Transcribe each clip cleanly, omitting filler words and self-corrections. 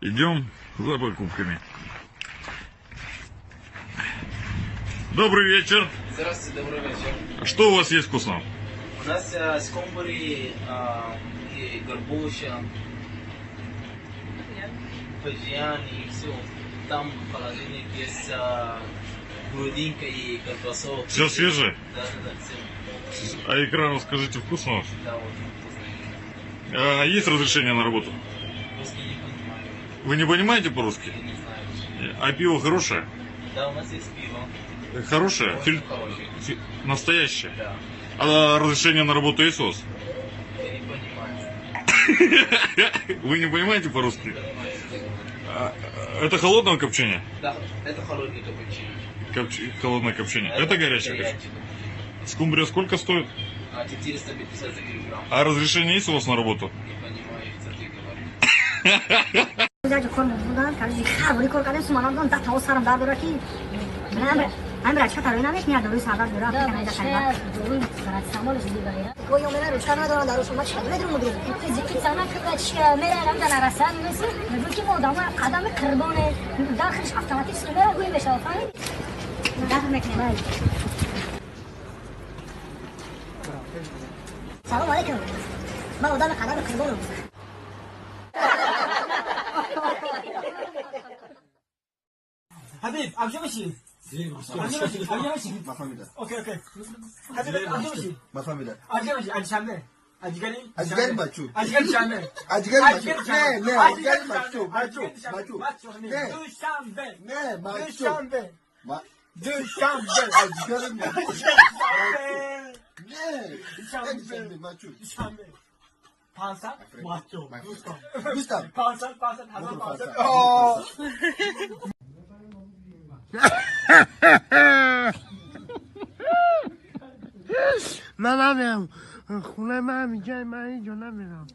Идем за покупками. Добрый вечер. Здравствуйте, добрый вечер. Что у вас есть вкусного? У нас скумбрии и горбуша, баджиан и все. Там в холодильнике есть грудинка и колбасу. Все свежее? Да, все. А икра, расскажите, вкусного? Да, очень вкусно. А есть разрешение на работу? Русский не понимаю, Вы не понимаете по-русски? я не знаю. А пиво хорошее? Да, у нас есть пиво. Хорошее? Очень хорошее. Настоящее? Да. А разрешение на работу есть у вас? Я не понимаю. Вы не понимаете по-русски? Понимаете? Это холодное копчение? Да, это холодный капучино. Холодное копчение. Это горячее копчение. горячее. Скумбрия сколько стоит? 450 за килограмм. А разрешение есть у вас на работу? Не понимаю, что ты говоришь. زاج کن بودن کاری خبری کار کردن سومانان دون تا سرم دار برا کی من برای چه تروینا میش میاد دوری ساغر برا که من داشتم دوری برات سامول زیادی داره کوی یوم من روشکار ندارم دارو شما چه میدونم مدرو فیزیکی زنا که چه میره رم دارن رسان مثل میگه که مودام قدم کربونه داخلش اتوماتیک میره گوی بشه فهمی داخل میکنه سلام علیکم ما قدام قدم کربونه حبيب عم شو ماشي؟ ما فهمت. اوكي حبيب عم شو ماشي؟ ما فهمت. عم شو ماشي؟ عم شامل. اجغالي باتشو. اجغالي شامل. اجغالي باتشو. لا اجغالي باتشو. باتشو. دو شامبل. لا باتشو. دو شامبل. اجغالي باتشو. لا باتشو. شامل. پانصد باتشو. دوستم. پانصد هزار پانصد. من نمیرم خونه من میگه من اینجا نمیرم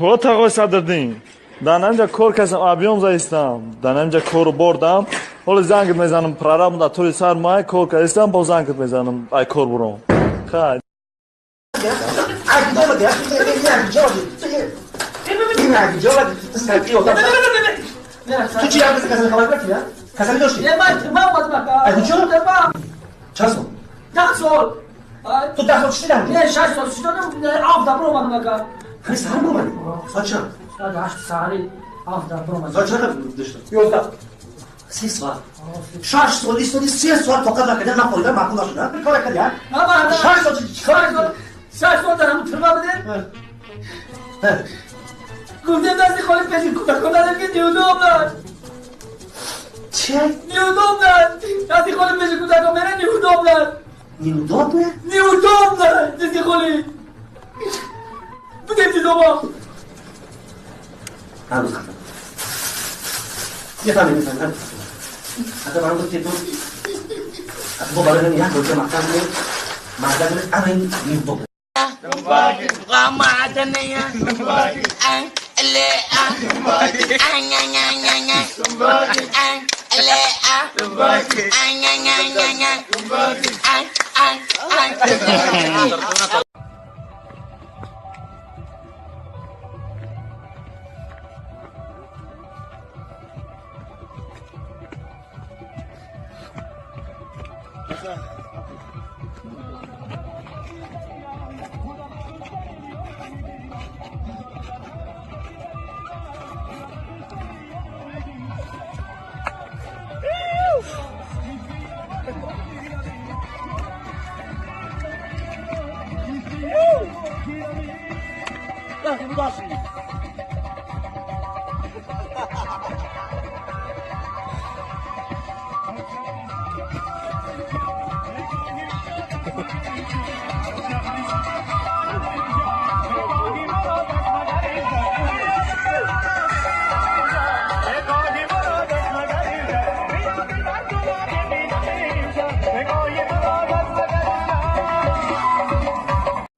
اتاق صدردین در اینجا کار کردم ابیام زایستم در اینجا کار بردم حالا زنگ میزنم پرارم در طول سر ماه کار کردم با زنگ میزنم ای کار برام خیر تو چی هم کسی خبر کردی؟ کسی داشتی؟ من اومدم از چی؟ چند سال؟ 10 سال تو 10 سال چی داری؟ نه 6 سال شدم 7 دفعه اومدم مکه همین سهر اومدی؟ سال چند؟ ساعت 8 ساعتی 7 دفعه اومدم سال چند داشتی؟ 11 3 سال 6 سال ایستادی 3 سال فقط نکردی نخوریدن معقول نشد کار کردی ها؟ نه من 6 سال چی کار 6 سال دارم ترما بده گفتم دستی خالی پیشی کودکان دادم که نیودوم داد چی؟ نیودوم داد دستی خالی پیشی کودکان میره نیودوم داد نیوداد نه؟ نیودوم داد دستی خالی بودم دیدوم هنوز خطر میفهمی حتی برام گفت که تو حتی با برای نمیه گفت مقدم نه مقدم نه اما این نیوداد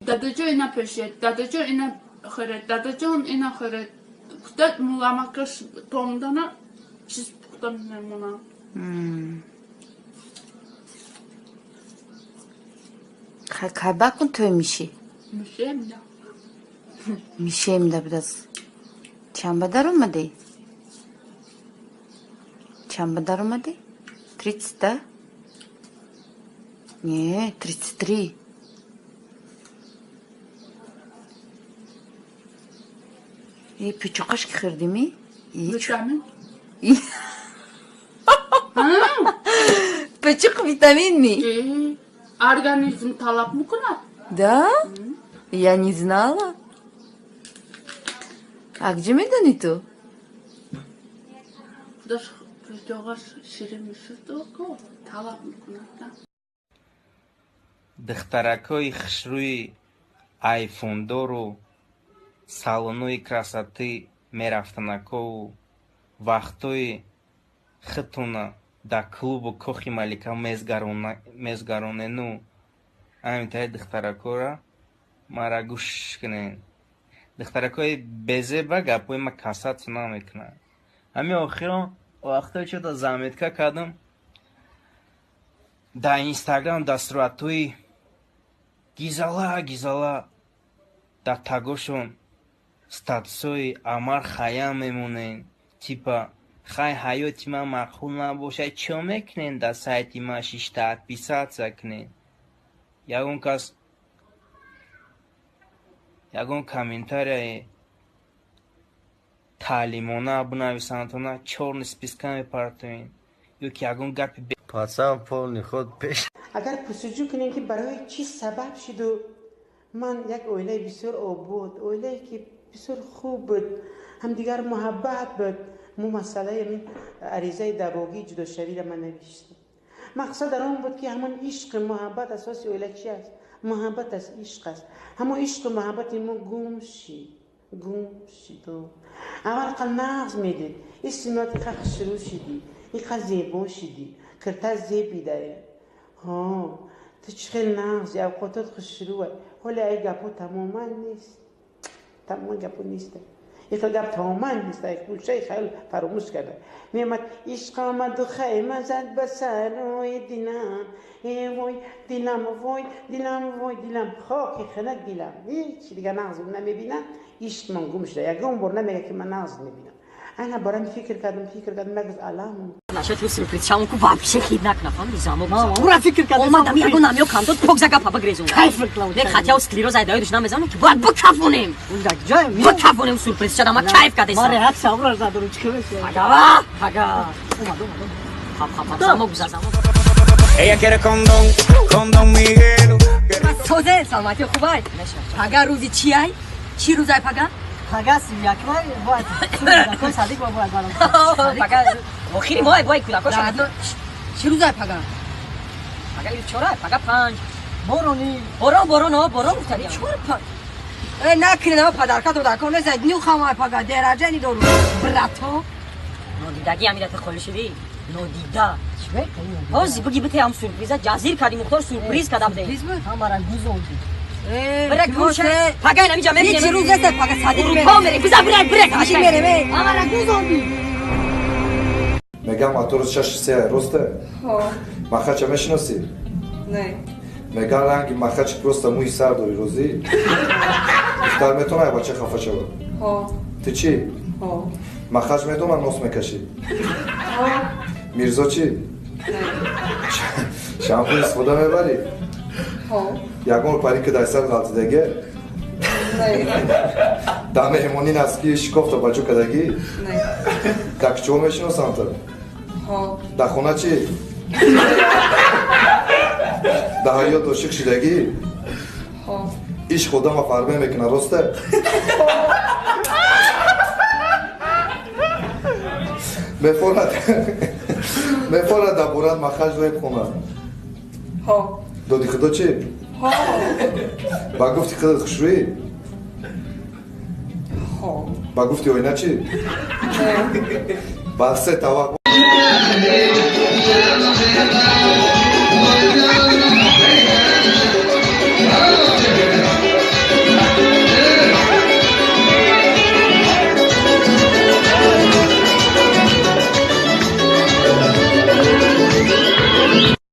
Dadajon ina peşet, dadajon ina xıret, dadajon ina xıret. Kutat mulamakış tomdana çiz kutam memuna. Kaybakın tövmüşi. Müşem ya. Mişeyim de biraz. Çambadar olmadı. Çambadar olmadı. 30 da. Не, 33. Пючукаш кырды ми? Vitamin. Пючук витамин ми? Organizm talap mı kuna? Да? Я не знала. А где Медонито? Даш videolar şirinmişiz de o talap mı kuna da? Дыхтаракои хшруи айфондору салонои красоты мерафтанакоу вақтои хитуна да клубу кохи малика мезгаронену амитаи дыхтаракора мара гӯш кунен дыхтаракои безеба гапои ма касат намекунад ҳами охиро вақтое чуда заметка кардам да инстаграм да суратҳои гизала дар тагошон статусои амар хаям мемонен типа хай ҳаёти ман маъқул набошад чо мекунен дар сайти ман 6 подписатсия кунен ягон комментарияе таълимона бинависандона 4 списка мепартоен ё ки ягон гапи پاسم پول خود پیش اگر پرسجو کنین که برای چی سبب شد و من یک اویله بسیار آبود اویله که بسیار خوب بود هم دیگر محبت بود مو مسئله من عریضه دباغی جدا شوی را من نوشتم مقصد در آن بود که همون عشق محبت اساس اویله چی است محبت از عشق است همون عشق و محبت ما گم شد اول قل نغز میدید اسمات خخ شروع شدی یک زیبا شدی کرتا زیبی داره تو چخیل نغز یا قطعات خوش شروعه ولی ای گپو تماما نیست تماما گپو نیست یک گپ تماما نیست یک بوشه خیلی فراموش کرده میامد عشق آمد و خیمه زد به سرای دلم وای دلم خاکی خنک دلم هیچ دیگه نغز نمیبینم عشق من گم شده یکم بار نمیگه که من نغز میبینم انا برام فکر کردم مگز الان Насчет сюрприз, чамку вообще хиднак нафамили замок. Ура фикр кардем. Омадам ягон намёк кандод погзага пабагрезон. Кайф клау. Не хотел склероз айдаё душна мезанам ки бояд букафонем. Ундак ҷоя ми. Букафонем сюрприз шадам, кайф кардем. Ма реаксия авраз надору чикавес. Ага. Омад. Замок буза замок. Ella quiere condón Miguel. Созе салмати хубай. Пага рӯзи чи ай? Чи рӯзай пага? Пага сивяклай бояд. Кун садик ва бояд барам. Пага охири мой бой кулакош. Чи рӯзай пага? Пага чора, пага 5. Борон гуфтади. Чор пага. Накина падаркату дакон зад нюхамай пага дераҷа ни дору. Брато. Нодидаги амират холӣ шуди. Нодида. Ҳозир буги битаям сюрприза ҷазир кади мухтор сюрприз кадам де. Ҳамара гузонди. Брек гӯше. Пага намиҷа мебинем. Чӣ рӯз аст пага садик мере. Ко мере. Биза брек. Чӣ мере ме? Ҳамара гузонди. Мегам автобус 6 росте? Махача мешиноси? Не. Мегам ранги махачи просто мӯи сар дори розӣ? Духтар метавонад бача хафа шавад? Ту чӣ? Махач медонад нос мекашӣ? Мирзо чӣ? Шампунь истифода мебарӣ? Ягон парика дар сар ғалтидагӣ? Дар меҳмонӣ наздики шикофта баҷо кардагӣ? Дар кучаҳо мешиносанд то? Дар хона чӣ? Дар ҳаёт ошиқ шидагӣ? عشق آدم فربه میکنه راسته؟ میفورد دبورت مخرج روی خونه ها دادی خدا چی؟ ها با گفتی خدا خوشروی؟ ها با گفتی آینه چی؟ نه با سه توقع